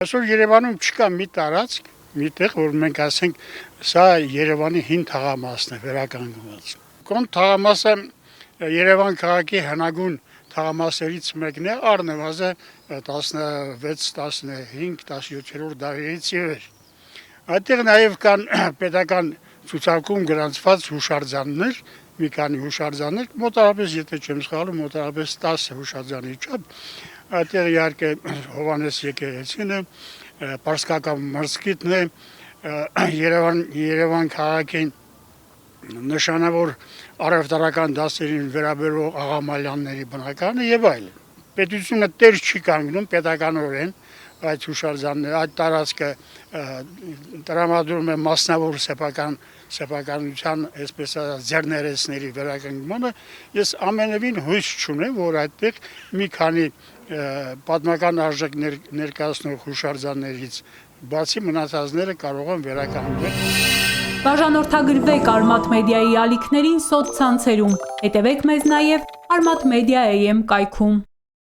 Այսօր Երևանում չկա մի տարածք, միտեղ, որ մենք ասենք, սա Երևանի հին թաղամասն է, վերականգնված։ Կոնտ թաղամասը Երևան քաղաքի հնագույն թաղամասերից մեկն է, առնվազն 16-15-17-րդ դարերից ի վեր։ Այդտեղ նաև կան պետական ցուցակում գրանցված հուշարձաններ, մի քանի հուշարձաններ, մոտավորապես, եթե չեմ սխալվում, մոտավորապես 10 հուշարձանի չափ։ Այդտեղ իհարկե Հովհաննես եկեղեցին է, Պարսկական մզկիթն է, Երևան քաղաքի նշանավոր առևտրական դասերին վերաբերող Աղամալյանների բնակարանը եւ այլն։ Պետությունը տեր չի կանգնում պետականորեն այդ հուշարձանները, այդ տարածքը տրամադրում է մասնավոր սեփականության, այսպես ասած, ձեռներեցների վերականգնմանը, ես ամենևին հույս չունեմ, որ այդտեղ մի քանի պատմական արժեք ներկայացնող հուշարձաններից բացի մնացածները կարող են վերականգնել։ Բաժանորդագրվեք Արմաթ մեդիայի ալիքներին սոցցանցերում, հետևեք մեզ նաև Armat Media AM կայքում։